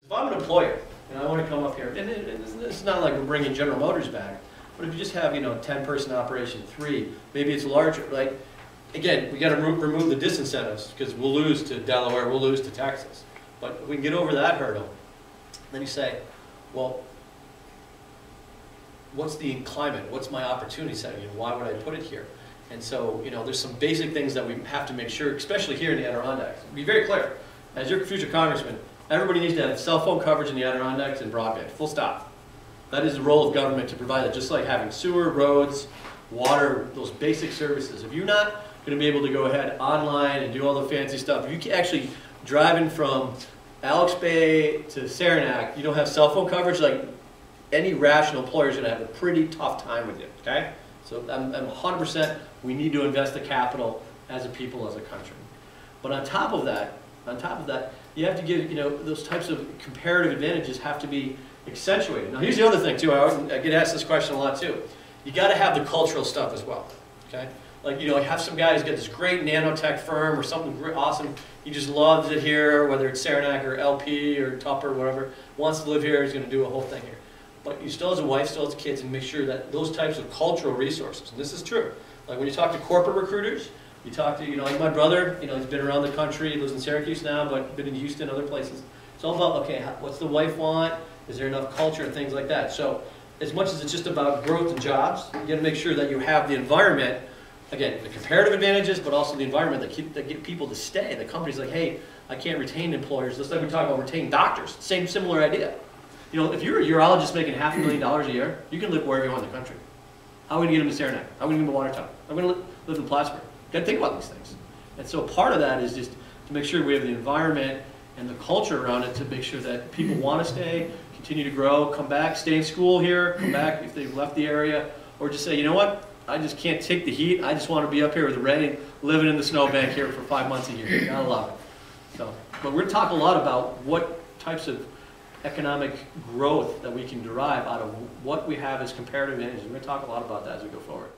If I'm an employer and I want to come up here, and it's not like we're bringing General Motors back, but if you just have, 10-person operation, 3, maybe it's larger. Like, again, we got to remove the disincentives because we'll lose to Delaware, we'll lose to Texas. But if we can get over that hurdle, then you say, well, what's the climate? What's my opportunity setting? And why would I put it here? And so, there's some basic things that we have to make sure, especially here in the Adirondacks. Be very clear. As your future congressman, everybody needs to have cell phone coverage in the Adirondacks and broadband. Full stop. That is the role of government to provide that, just like having sewer, roads, water, those basic services. If you're not going to be able to go ahead online and do all the fancy stuff, if you can actually driving from Alex Bay to Saranac, you don't have cell phone coverage, like any rational employer is going to have a pretty tough time with you, okay? So I'm 100%, we need to invest the capital as a people, as a country. But on top of that, you have to give, those types of comparative advantages have to be accentuated. Now here's the other thing too, I get asked this question a lot too. You got to have the cultural stuff as well, okay? Like, have some guy who's got this great nanotech firm or something great, awesome, he just loves it here, whether it's Saranac or LP or Tupper or whatever, wants to live here, he's going to do a whole thing here. But you still has a wife, still has kids, and make sure that those types of cultural resources, and this is true, like when you talk to corporate recruiters, you talk to, like my brother, he's been around the country, he lives in Syracuse now, but been in Houston, other places. It's all about, okay, what's the wife want? Is there enough culture and things like that? So as much as it's just about growth and jobs, you got to make sure that you have the environment, again, the comparative advantages, but also the environment that get people to stay. The company's like, hey, I can't retain employers. Just like we talk about retaining doctors, similar idea. If you're a urologist making $500,000 a year, you can live wherever you want in the country. How are we going to get them to Saranac? How are we going to get them to Watertown? How are we going to live in Plattsburgh? You've got to think about these things. And so part of that is just to make sure we have the environment and the culture around it to make sure that people want to stay, continue to grow, come back, stay in school here, come back if they've left the area, or just say, you know what, I just can't take the heat. I just want to be up here with Ray, living in the snowbank here for 5 months a year. Gotta love it. So, but we're going to talk a lot about what types of economic growth that we can derive out of what we have as comparative advantages. We're going to talk a lot about that as we go forward.